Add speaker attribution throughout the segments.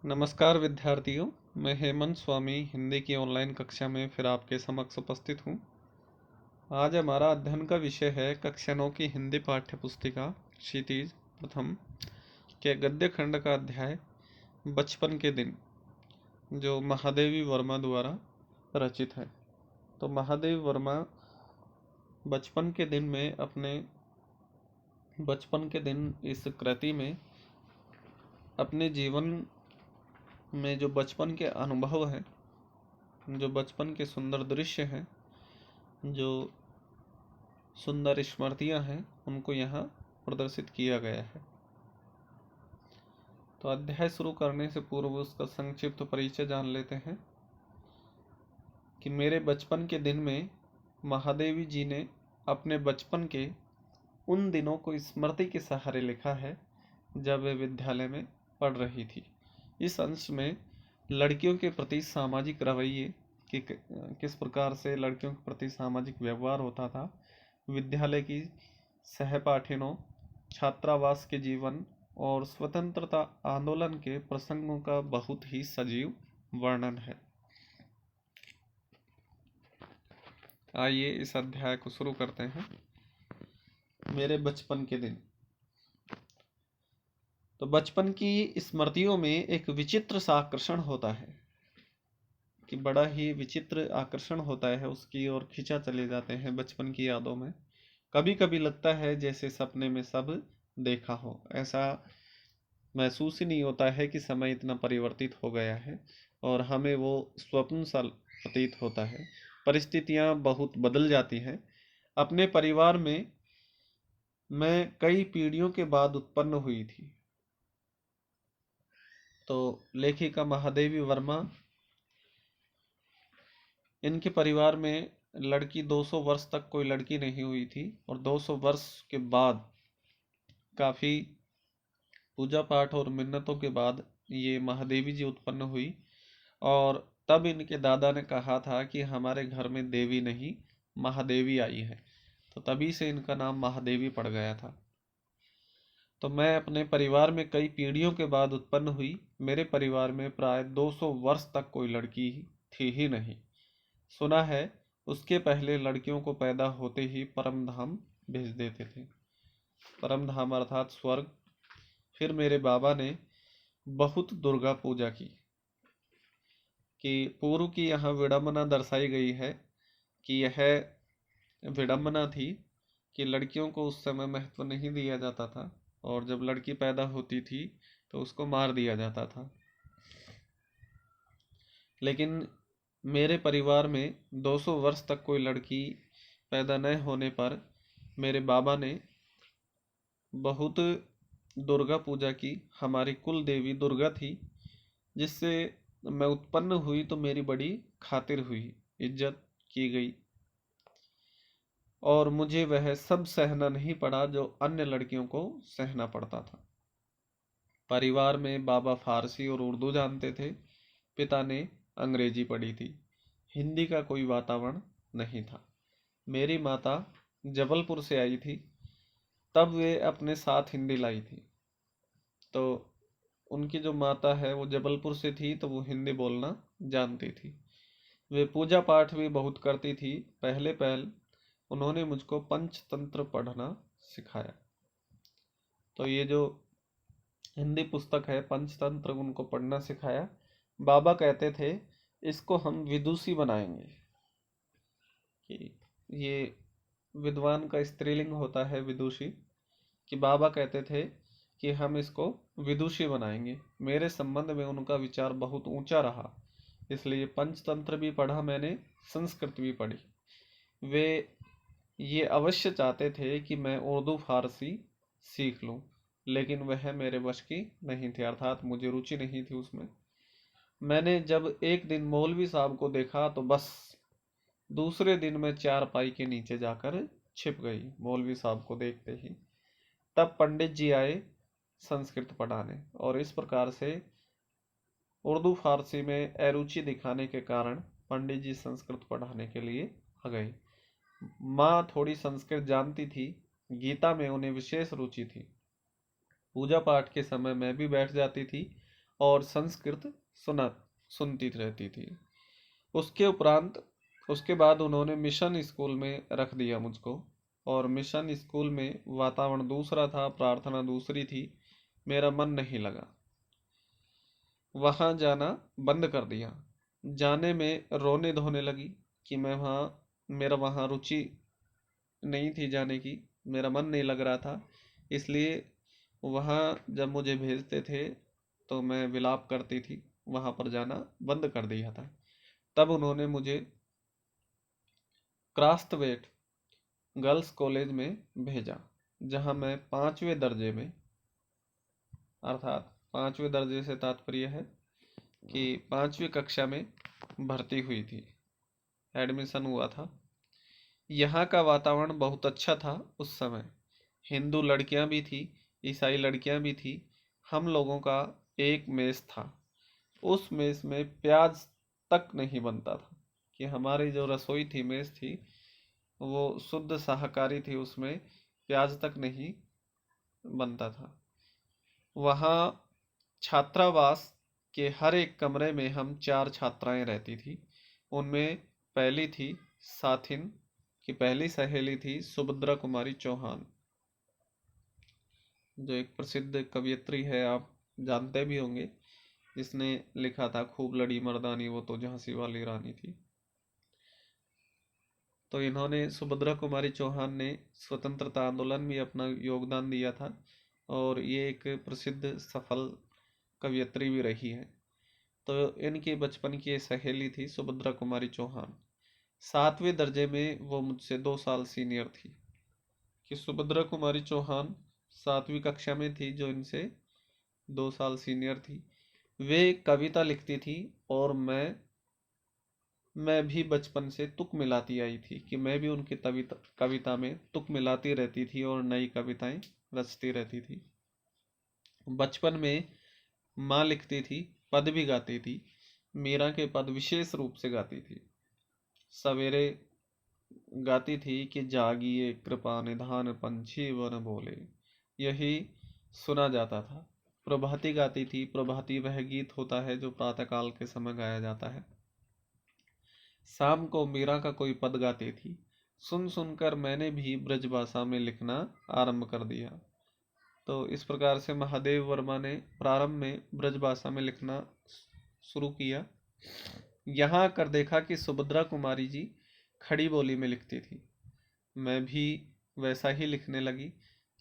Speaker 1: नमस्कार विद्यार्थियों, मैं हेमंत स्वामी हिंदी की ऑनलाइन कक्षा में फिर आपके समक्ष उपस्थित हूँ। आज हमारा अध्ययन का विषय है कक्षा 9 की हिंदी पाठ्य पुस्तिका क्षितिज प्रथम के गद्य खंड का अध्याय बचपन के दिन, जो महादेवी वर्मा द्वारा रचित है। तो महादेवी वर्मा बचपन के दिन में अपने बचपन के दिन इस कृति में अपने जीवन में जो बचपन के अनुभव हैं, जो बचपन के सुंदर दृश्य हैं, जो सुंदर स्मृतियां हैं, उनको यहाँ प्रदर्शित किया गया है। तो अध्याय शुरू करने से पूर्व उसका संक्षिप्त परिचय जान लेते हैं कि मेरे बचपन के दिन में महादेवी जी ने अपने बचपन के उन दिनों को स्मृति के सहारे लिखा है जब वे विद्यालय में पढ़ रही थी। इस अंश में लड़कियों के प्रति सामाजिक रवैये कि किस प्रकार से लड़कियों के प्रति सामाजिक व्यवहार होता था, विद्यालय की सहपाठिनों, छात्रावास के जीवन और स्वतंत्रता आंदोलन के प्रसंगों का बहुत ही सजीव वर्णन है। आइए इस अध्याय को शुरू करते हैं। मेरे बचपन के दिन। तो बचपन की स्मृतियों में एक विचित्र सा आकर्षण होता है कि बड़ा ही विचित्र आकर्षण होता है उसकी ओर खिंचा चले जाते हैं बचपन की यादों में। कभी कभी लगता है जैसे सपने में सब देखा हो। ऐसा महसूस ही नहीं होता है कि समय इतना परिवर्तित हो गया है और हमें वो स्वप्न सा प्रतीत होता है। परिस्थितियां बहुत बदल जाती हैं। अपने परिवार में मैं कई पीढ़ियों के बाद उत्पन्न हुई थी। तो लेखिका महादेवी वर्मा, इनके परिवार में लड़की 200 वर्ष तक कोई लड़की नहीं हुई थी और 200 वर्ष के बाद काफ़ी पूजा पाठ और मिन्नतों के बाद ये महादेवी जी उत्पन्न हुई। और तब इनके दादा ने कहा था कि हमारे घर में देवी नहीं महादेवी आई है, तो तभी से इनका नाम महादेवी पड़ गया था। तो मैं अपने परिवार में कई पीढ़ियों के बाद उत्पन्न हुई। मेरे परिवार में प्राय 200 वर्ष तक कोई लड़की थी ही नहीं। सुना है उसके पहले लड़कियों को पैदा होते ही परम धाम भेज देते थे। परम धाम अर्थात स्वर्ग। फिर मेरे बाबा ने बहुत दुर्गा पूजा की कि पूर्व की यहाँ विडंबना दर्शाई गई है कि यह विडंबना थी कि लड़कियों को उस समय महत्व नहीं दिया जाता था और जब लड़की पैदा होती थी तो उसको मार दिया जाता था। लेकिन मेरे परिवार में 200 वर्ष तक कोई लड़की पैदा न होने पर मेरे बाबा ने बहुत दुर्गा पूजा की। हमारी कुल देवी दुर्गा थी, जिससे मैं उत्पन्न हुई तो मेरी बड़ी खातिर हुई, इज्जत की गई और मुझे वह सब सहना नहीं पड़ा जो अन्य लड़कियों को सहना पड़ता था। परिवार में बाबा फारसी और उर्दू जानते थे, पिता ने अंग्रेजी पढ़ी थी। हिंदी का कोई वातावरण नहीं था। मेरी माता जबलपुर से आई थी, तब वे अपने साथ हिंदी लाई थी। तो उनकी जो माता है वो जबलपुर से थी, तो वो हिंदी बोलना जानती थी। वे पूजा पाठ भी बहुत करती थी। पहले पहल उन्होंने मुझको पंचतंत्र पढ़ना सिखाया। तो ये जो हिंदी पुस्तक है पंचतंत्र, उनको पढ़ना सिखाया। बाबा कहते थे इसको हम विदुषी बनाएंगे, कि ये विद्वान का स्त्रीलिंग होता है विदुषी, कि बाबा कहते थे कि हम इसको विदुषी बनाएंगे। मेरे संबंध में उनका विचार बहुत ऊंचा रहा, इसलिए पंचतंत्र भी पढ़ा मैंने, संस्कृत भी पढ़ी। वे ये अवश्य चाहते थे कि मैं उर्दू फारसी सीख लूं, लेकिन वह मेरे वश की नहीं थी, अर्थात मुझे रुचि नहीं थी उसमें। मैंने जब एक दिन मौलवी साहब को देखा तो बस दूसरे दिन मैं चारपाई के नीचे जाकर छिप गई मौलवी साहब को देखते ही। तब पंडित जी आए संस्कृत पढ़ाने और इस प्रकार से उर्दू फारसी में अरुचि दिखाने के कारण पंडित जी संस्कृत पढ़ाने के लिए आ गए। माँ थोड़ी संस्कृत जानती थी, गीता में उन्हें विशेष रुचि थी। पूजा पाठ के समय मैं भी बैठ जाती थी और संस्कृत सुनती रहती थी। उसके उपरांत उसके बाद उन्होंने मिशन स्कूल में रख दिया मुझको, और मिशन स्कूल में वातावरण दूसरा था, प्रार्थना दूसरी थी, मेरा मन नहीं लगा, वहाँ जाना बंद कर दिया। जाने में रोने धोने लगी कि मेरा वहाँ रुचि नहीं थी जाने की, मेरा मन नहीं लग रहा था, इसलिए वहाँ जब मुझे भेजते थे तो मैं विलाप करती थी, वहाँ पर जाना बंद कर दिया था। तब उन्होंने मुझे क्रास्थवेट गर्ल्स कॉलेज में भेजा, जहाँ मैं 5वें दर्जे में, अर्थात 5वें दर्जे से तात्पर्य है कि 5वीं कक्षा में भर्ती हुई थी, एडमिशन हुआ था। यहाँ का वातावरण बहुत अच्छा था उस समय। हिंदू लड़कियां भी थी, ईसाई लड़कियां भी थी। हम लोगों का एक मेस था, उस मेस में प्याज तक नहीं बनता था, कि हमारी जो रसोई थी, मेस थी, वो शुद्ध शाकाहारी थी, उसमें प्याज तक नहीं बनता था। वहाँ छात्रावास के हर एक कमरे में हम 4 छात्राएं रहती थी। उनमें पहली थी साथिन, की पहली सहेली थी सुभद्रा कुमारी चौहान, जो एक प्रसिद्ध कवियत्री है, आप जानते भी होंगे, जिसने लिखा था खूब लड़ी मर्दानी वो तो झांसी वाली रानी थी। तो इन्होंने, सुभद्रा कुमारी चौहान ने स्वतंत्रता आंदोलन में अपना योगदान दिया था, और ये एक प्रसिद्ध सफल कवियत्री भी रही है। तो इनकी बचपन की सहेली थी सुभद्रा कुमारी चौहान। 7वें दर्जे में वो मुझसे 2 साल सीनियर थी, कि सुभद्रा कुमारी चौहान 7वीं कक्षा में थी, जो इनसे 2 साल सीनियर थी। वे कविता लिखती थी, और मैं भी बचपन से तुक मिलाती आई थी, कि मैं भी उनकी कविता में तुक मिलाती रहती थी और नई कविताएं रचती रहती थी। बचपन में माँ लिखती थी, पद भी गाती थी, मीरा के पद विशेष रूप से गाती थी। सवेरे गाती थी कि जागिए कृपा निधान पंछी वन बोले, यही सुना जाता था। प्रभाती गाती थी, प्रभाती वह गीत होता है जो प्रातःकाल के समय गाया जाता है। शाम को मीरा का कोई पद गाती थी। सुन सुनकर मैंने भी ब्रजभाषा में लिखना आरंभ कर दिया। तो इस प्रकार से महादेव वर्मा ने प्रारंभ में ब्रजभाषा में लिखना शुरू किया। यहाँ आकर देखा कि सुभद्रा कुमारी जी खड़ी बोली में लिखती थी। मैं भी वैसा ही लिखने लगी,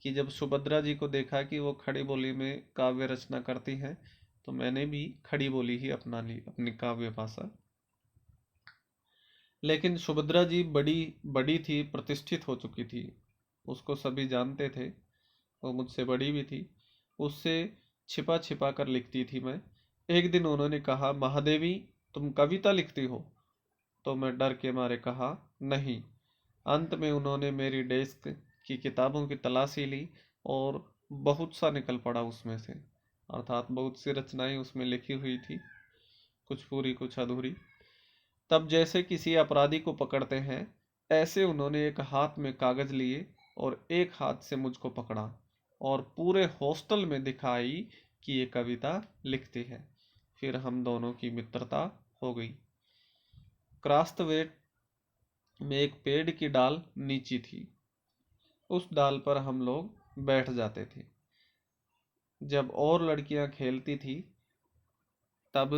Speaker 1: कि जब सुभद्रा जी को देखा कि वो खड़ी बोली में काव्य रचना करती हैं, तो मैंने भी खड़ी बोली ही अपना ली, अपनी काव्य भाषा। लेकिन सुभद्रा जी बड़ी बड़ी थी, प्रतिष्ठित हो चुकी थी, उसको सभी जानते थे, वो मुझसे बड़ी भी थी। उससे छिपा छिपा कर लिखती थी मैं। एक दिन उन्होंने कहा, महादेवी तुम कविता लिखती हो? तो मैं डर के मारे कहा नहीं। अंत में उन्होंने मेरी डेस्क की किताबों की तलाशी ली, और बहुत सा निकल पड़ा उसमें से, अर्थात बहुत सी रचनाएं उसमें लिखी हुई थी, कुछ पूरी कुछ अधूरी। तब जैसे किसी अपराधी को पकड़ते हैं, ऐसे उन्होंने एक हाथ में कागज लिए और एक हाथ से मुझको पकड़ा, और पूरे हॉस्टल में दिखाई कि ये कविता लिखती है। फिर हम दोनों की मित्रता हो गई। क्रास्थवेट में एक पेड़ की डाल नीची थी, उस डाल पर हम लोग बैठ जाते थे। जब और लड़कियां खेलती थी, तब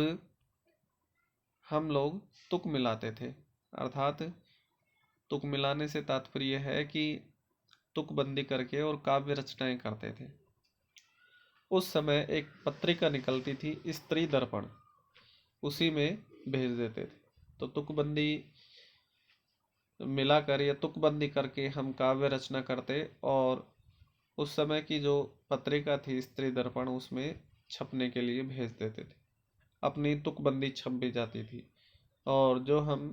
Speaker 1: हम लोग तुक मिलाते थे, अर्थात तुक मिलाने से तात्पर्य है कि तुकबंदी करके और काव्य रचनाएं करते थे। उस समय एक पत्रिका निकलती थी, स्त्री दर्पण, उसी में भेज देते थे। तो तुकबंदी मिलाकर या तुकबंदी करके हम काव्य रचना करते, और उस समय की जो पत्रिका थी स्त्री दर्पण, उसमें छपने के लिए भेज देते थे। अपनी तुकबंदी छप भी जाती थी, और जो हम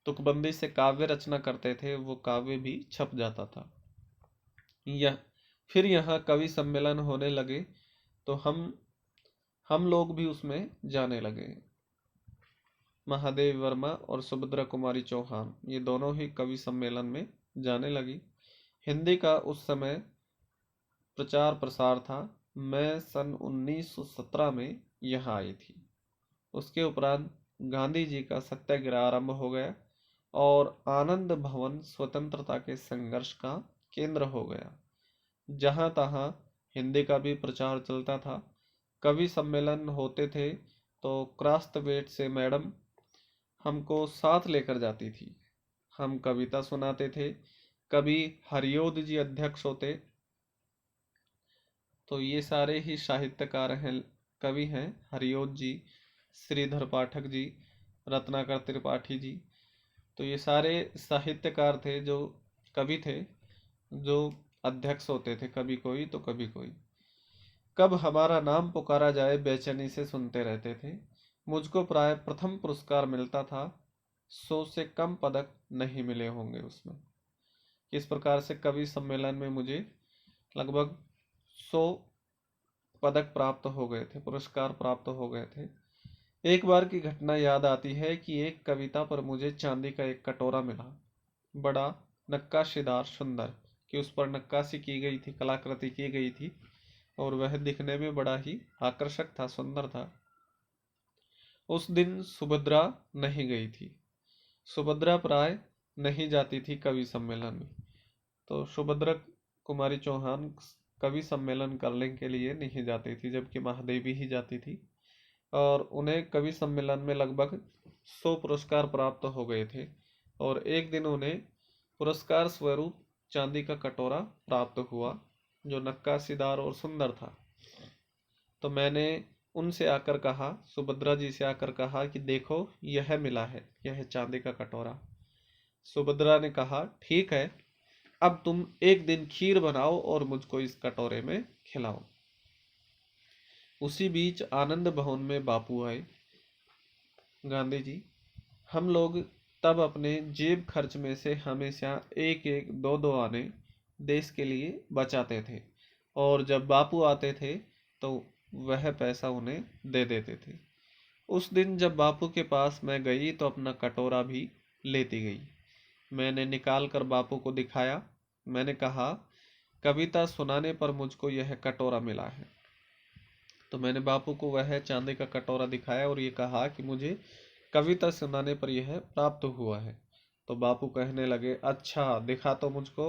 Speaker 1: तुकबंदी से काव्य रचना करते थे वो काव्य भी छप जाता था। यह फिर यहाँ कवि सम्मेलन होने लगे, तो हम लोग भी उसमें जाने लगे। महादेव वर्मा और सुभद्रा कुमारी चौहान, ये दोनों ही कवि सम्मेलन में जाने लगी। हिंदी का उस समय प्रचार प्रसार था। मैं सन 1917 में यहाँ आई थी। उसके उपरांत गांधी जी का सत्याग्रह आरंभ हो गया और आनंद भवन स्वतंत्रता के संघर्ष का केंद्र हो गया। जहां तहां हिंदी का भी प्रचार चलता था। कवि सम्मेलन होते थे तो क्राफ्टवेट से मैडम हमको साथ लेकर जाती थी। हम कविता सुनाते थे। कवि हरियोध जी अध्यक्ष होते। तो ये सारे ही साहित्यकार हैं, कवि हैं। हरियोध जी, श्रीधर पाठक जी, रत्नाकर त्रिपाठी जी। तो ये सारे साहित्यकार थे, जो कवि थे, जो अध्यक्ष होते थे, कभी कोई तो कभी कोई। कब हमारा नाम पुकारा जाए बेचैनी से सुनते रहते थे। मुझको प्राय प्रथम पुरस्कार मिलता था। 100 से कम पदक नहीं मिले होंगे उसमें। इस प्रकार से कवि सम्मेलन में मुझे लगभग 100 पदक प्राप्त हो गए थे, पुरस्कार प्राप्त हो गए थे। एक बार की घटना याद आती है कि एक कविता पर मुझे चांदी का एक कटोरा मिला, बड़ा नक्काशीदार, सुंदर, कि उस पर नक्काशी की गई थी, कलाकृति की गई थी और वह दिखने में बड़ा ही आकर्षक था, सुंदर था। उस दिन सुभद्रा नहीं गई थी। सुभद्रा प्राय नहीं जाती थी कवि सम्मेलन में। तो सुभद्रा कुमारी चौहान कवि सम्मेलन करने के लिए नहीं जाती थी, जबकि महादेवी ही जाती थी। और उन्हें कवि सम्मेलन में लगभग 100 पुरस्कार प्राप्त हो गए थे और एक दिन उन्हें पुरस्कार स्वरूप चांदी का कटोरा प्राप्त हुआ, जो नक्काशीदार और सुंदर था। तो मैंने उनसे आकर कहा, सुभद्रा जी से आकर कहा कि देखो यह मिला है, यह चांदी का कटोरा। सुभद्रा ने कहा ठीक है, अब तुम एक दिन खीर बनाओ और मुझको इस कटोरे में खिलाओ। उसी बीच आनंद भवन में बापू आए, गांधी जी। हम लोग तब अपने जेब खर्च में से हमेशा एक एक दो दो आने देश के लिए बचाते थे और जब बापू आते थे तो वह पैसा उन्हें दे देते थे। उस दिन जब बापू के पास मैं गई तो अपना कटोरा भी लेती गई। मैंने निकाल कर बापू को दिखाया। मैंने कहा कविता सुनाने पर मुझको यह कटोरा मिला है। तो मैंने बापू को वह चांदी का कटोरा दिखाया और ये कहा कि मुझे कविता सुनाने पर यह प्राप्त हुआ है। तो बापू कहने लगे अच्छा दिखा तो मुझको।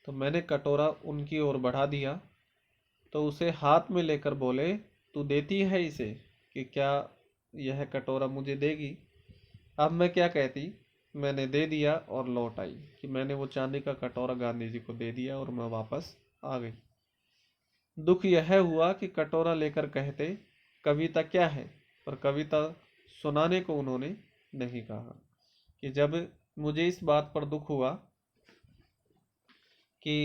Speaker 1: तो मैंने कटोरा उनकी ओर बढ़ा दिया तो उसे हाथ में लेकर बोले तू देती है इसे कि क्या यह कटोरा मुझे देगी। अब मैं क्या कहती। मैंने दे दिया और लौट आई कि मैंने वो चांदी का कटोरा गांधी जी को दे दिया और मैं वापस आ गई। दुख यह हुआ कि कटोरा लेकर कहते कविता क्या है, पर कविता सुनाने को उन्होंने नहीं कहा। कि जब मुझे इस बात पर दुख हुआ कि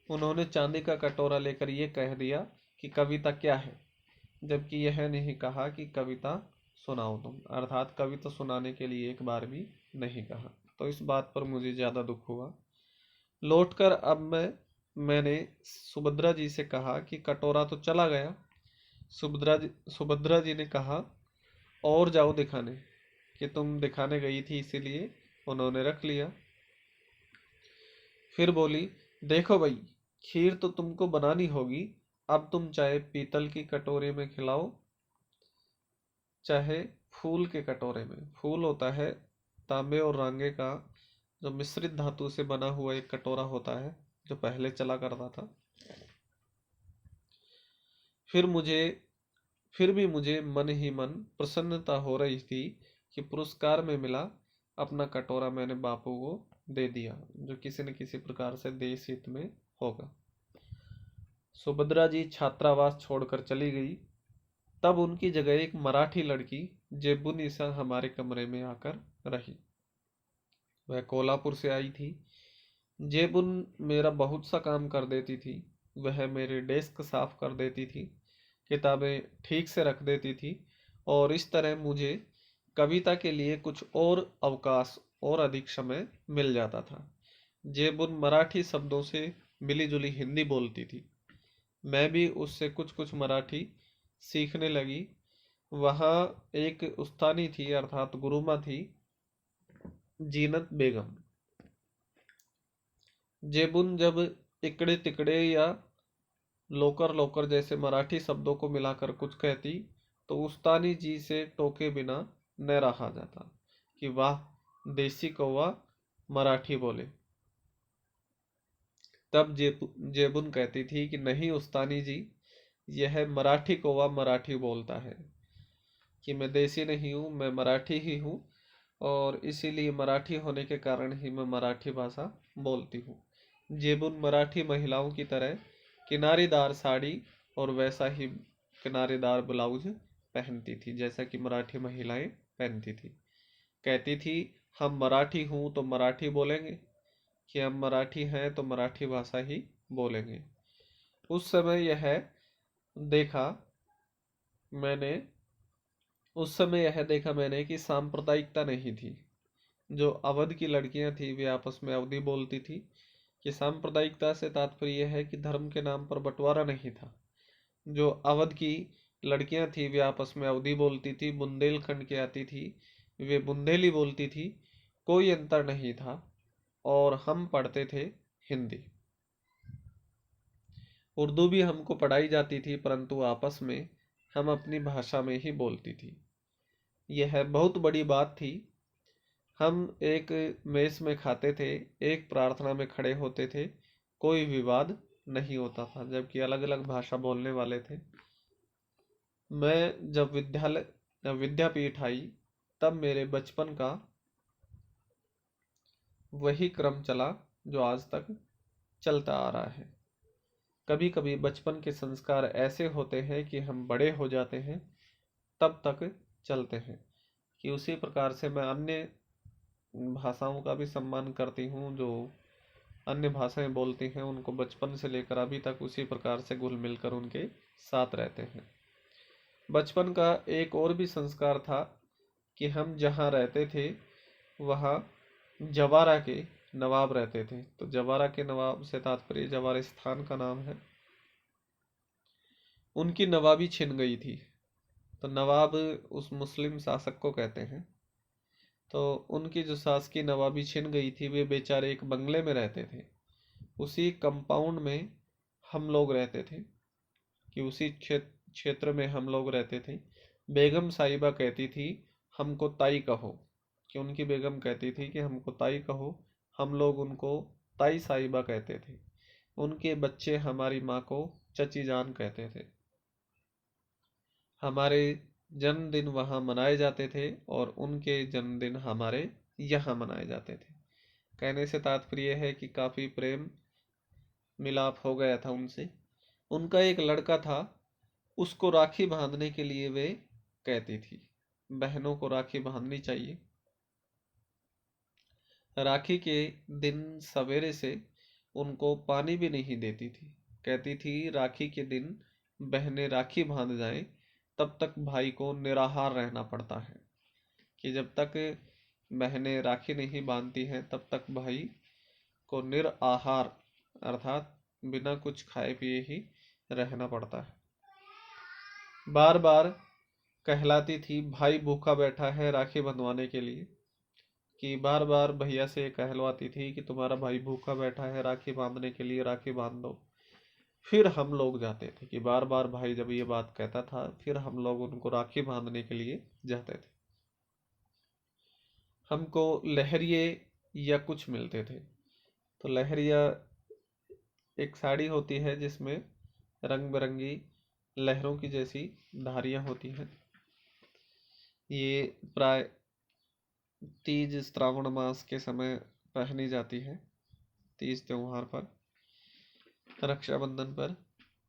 Speaker 1: उन्होंने चांदी का कटोरा लेकर ये कह दिया कि कविता क्या है, जबकि यह नहीं कहा कि कविता सुनाओ तुम, अर्थात कविता सुनाने के लिए एक बार भी नहीं कहा। तो इस बात पर मुझे ज़्यादा दुख हुआ। लौटकर अब मैंने सुभद्रा जी से कहा कि कटोरा तो चला गया। सुभद्रा जी ने कहा और जाओ दिखाने, कि तुम दिखाने गई थी इसीलिए उन्होंने रख लिया। फिर बोली देखो भाई, खीर तो तुमको बनानी होगी। अब तुम चाहे पीतल की कटोरे में खिलाओ, चाहे फूल के कटोरे में। फूल होता है तांबे और रांगे का जो मिश्रित धातु से बना हुआ एक कटोरा होता है, जो पहले चला करता था। फिर भी मुझे मन ही मन प्रसन्नता हो रही थी कि पुरस्कार में मिला अपना कटोरा मैंने बापू को दे दिया, जो किसी न किसी प्रकार से देश हित में होगा। सुभद्रा जी छात्रावास छोड़कर चली गई। तब उनकी जगह एक मराठी लड़की जेबुनिसा हमारे कमरे में आकर रही। वह कोल्हापुर से आई थी। जेबुन मेरा बहुत सा काम कर देती थी। वह मेरे डेस्क साफ कर देती थी, किताबें ठीक से रख देती थी और इस तरह मुझे कविता के लिए कुछ और अवकाश और अधिक समय मिल जाता था। जेबुन मराठी शब्दों से मिली जुली हिंदी बोलती थी। मैं भी उससे कुछ कुछ मराठी सीखने लगी। वहाँ एक उस्तानी थी, अर्थात गुरुमा थी, जीनत बेगम। जेबुन जब इकड़े तिकड़े या लोकर लोकर जैसे मराठी शब्दों को मिलाकर कुछ कहती तो उस्तानी जी से टोके बिना न रहा जाता कि वाह देसी कौवा मराठी बोले। तब जेबुन कहती थी कि नहीं उस्तानी जी, यह मराठी कौवा मराठी बोलता है, कि मैं देसी नहीं हूँ, मैं मराठी ही हूँ, और इसीलिए मराठी होने के कारण ही मैं मराठी भाषा बोलती हूँ। जेबुन मराठी महिलाओं की तरह किनारीदार साड़ी और वैसा ही किनारेदार ब्लाउज पहनती थी जैसा कि मराठी महिलाएं पहनती थी। कहती थी हम मराठी हूँ तो मराठी बोलेंगे, कि हम मराठी हैं तो मराठी भाषा ही बोलेंगे। उस समय यह देखा मैंने कि सांप्रदायिकता नहीं थी। जो अवध की लड़कियां थी वे आपस में अवधी बोलती थी। कि सांप्रदायिकता से तात्पर्य है कि धर्म के नाम पर बंटवारा नहीं था। जो अवध की लड़कियां थी वे आपस में अवधी बोलती थी, बुंदेलखंड के आती थी वे बुंदेली बोलती थी, कोई अंतर नहीं था। और हम पढ़ते थे हिंदी। उर्दू भी हमको पढ़ाई जाती थी, परंतु आपस में हम अपनी भाषा में ही बोलती थी। यह बहुत बड़ी बात थी। हम एक मेस में खाते थे, एक प्रार्थना में खड़े होते थे, कोई विवाद नहीं होता था, जबकि अलग अलग भाषा बोलने वाले थे। मैं जब विद्यापीठ आई तब मेरे बचपन का वही क्रम चला जो आज तक चलता आ रहा है। कभी कभी बचपन के संस्कार ऐसे होते हैं कि हम बड़े हो जाते हैं तब तक चलते हैं। कि उसी प्रकार से मैं अन्य भाषाओं का भी सम्मान करती हूँ। जो अन्य भाषाएं बोलती हैं उनको बचपन से लेकर अभी तक उसी प्रकार से घुल मिलकर उनके साथ रहते हैं। बचपन का एक और भी संस्कार था कि हम जहाँ रहते थे वहाँ जवारा के नवाब रहते थे। तो जवारा के नवाब से तात्पर्य जवार स्थान का नाम है। उनकी नवाबी छिन गई थी। तो नवाब उस मुस्लिम शासक को कहते हैं। तो उनकी जो शासकीय नवाबी छिन गई थी, वे बेचारे एक बंगले में रहते थे। उसी कंपाउंड में हम लोग रहते थे, कि उसी क्षेत्र में हम लोग रहते थे। बेगम साहिबा कहती थी हमको ताई कहो, कि उनकी बेगम कहती थी कि हमको ताई कहो। हम लोग उनको ताई साहिबा कहते थे। उनके बच्चे हमारी माँ को चची जान कहते थे। हमारे जन्मदिन वहाँ मनाए जाते थे और उनके जन्मदिन हमारे यहाँ मनाए जाते थे। कहने से तात्पर्य है कि काफ़ी प्रेम मिलाप हो गया था उनसे। उनका एक लड़का था, उसको राखी बांधने के लिए वे कहती थी बहनों को राखी बांधनी चाहिए। राखी के दिन सवेरे से उनको पानी भी नहीं देती थी। कहती थी राखी के दिन बहनें राखी बांध जाएं तब तक भाई को निराहार रहना पड़ता है। कि जब तक बहनें राखी नहीं बांधती हैं तब तक भाई को निराहार अर्थात बिना कुछ खाए पिए ही रहना पड़ता है। बार बार कहलाती थी भाई भूखा बैठा है राखी बंधवाने के लिए। कि बार बार भैया से कहलवाती थी कि तुम्हारा भाई भूखा बैठा है राखी बांधने के लिए, राखी बांध दो। फिर हम लोग जाते थे। कि बार बार भाई जब ये बात कहता था फिर हम लोग उनको राखी बांधने के लिए जाते थे। हमको लहरिये या कुछ मिलते थे। तो लहरिया एक साड़ी होती है जिसमें रंग बिरंगी लहरों की जैसी धारियां होती हैं। ये प्राय तीज श्रावण मास के समय पहनी जाती है, तीज त्योहार पर, रक्षाबंधन पर।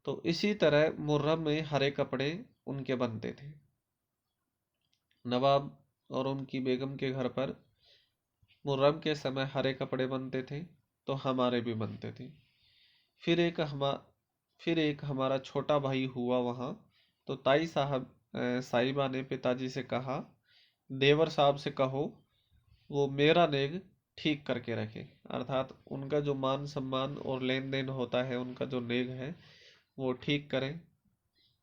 Speaker 1: तो इसी तरह मुहर्रम में हरे कपड़े उनके बनते थे। नवाब और उनकी बेगम के घर पर मुहर्रम के समय हरे कपड़े बनते थे, तो हमारे भी बनते थे। फिर एक हमारा छोटा भाई हुआ वहाँ। तो ताई साहिबा ने पिताजी से कहा देवर साहब से कहो वो मेरा नेग ठीक करके रखे। अर्थात उनका जो मान सम्मान और लेन देन होता है, उनका जो नेग है वो ठीक करें।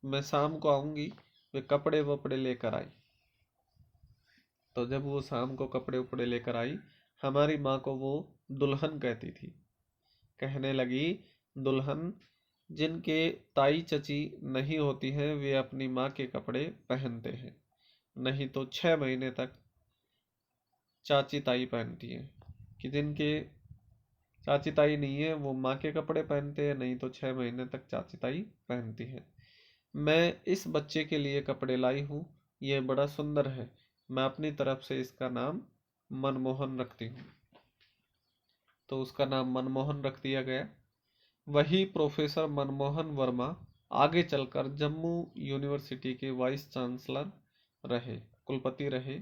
Speaker 1: मैं शाम को आऊंगी, वे कपड़े वपड़े लेकर आई। तो जब वो शाम को कपड़े उपड़े लेकर आई, हमारी माँ को वो दुल्हन कहती थी। कहने लगी दुल्हन जिनके ताई चची नहीं होती हैं वे अपनी माँ के कपड़े पहनते हैं, नहीं तो 6 महीने तक चाची ताई पहनती हैं। कि जिनके चाची ताई नहीं है वो माँ के कपड़े पहनते हैं, नहीं तो 6 महीने तक चाची ताई पहनती है। मैं इस बच्चे के लिए कपड़े लाई हूँ, ये बड़ा सुंदर है। मैं अपनी तरफ से इसका नाम मनमोहन रखती हूँ। तो उसका नाम मनमोहन रख दिया गया। वही प्रोफेसर मनमोहन वर्मा आगे चलकर जम्मू यूनिवर्सिटी के वाइस चांसलर रहे, कुलपति रहे।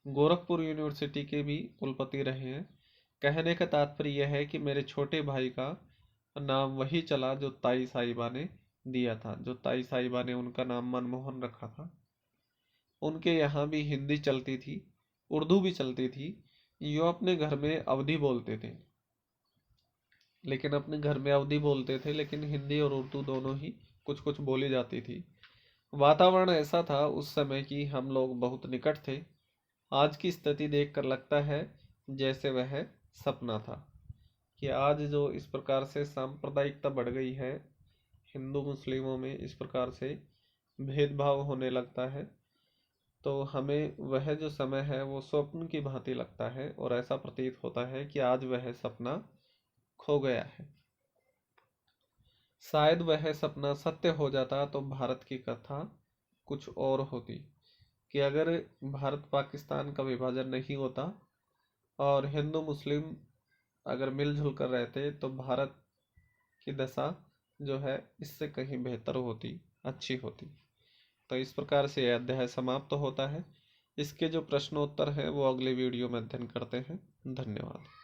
Speaker 1: गोरखपुर यूनिवर्सिटी के भी कुलपति रहे हैं। कहने का तात्पर्य यह है कि मेरे छोटे भाई का नाम वही चला जो ताई साहिबा ने दिया था, जो ताई साहिबा ने उनका नाम मनमोहन रखा था। उनके यहाँ भी हिंदी चलती थी, उर्दू भी चलती थी। यो अपने घर में अवधी बोलते थे, लेकिन हिंदी और उर्दू दोनों ही कुछ कुछ बोली जाती थी। वातावरण ऐसा था उस समय कि हम लोग बहुत निकट थे। आज की स्थिति देखकर लगता है जैसे वह सपना था। कि आज जो इस प्रकार से सांप्रदायिकता बढ़ गई है, हिंदू मुस्लिमों में इस प्रकार से भेदभाव होने लगता है, तो हमें वह जो समय है वो स्वप्न की भांति लगता है और ऐसा प्रतीत होता है कि आज वह सपना खो गया है। शायद वह सपना सत्य हो जाता तो भारत की कथा कुछ और होती। कि अगर भारत पाकिस्तान का विभाजन नहीं होता और हिंदू मुस्लिम अगर मिलजुल कर रहते तो भारत की दशा जो है इससे कहीं बेहतर होती, अच्छी होती। तो इस प्रकार से यह अध्याय समाप्त होता है। इसके जो प्रश्नोत्तर हैं वो अगले वीडियो में अध्ययन करते हैं। धन्यवाद।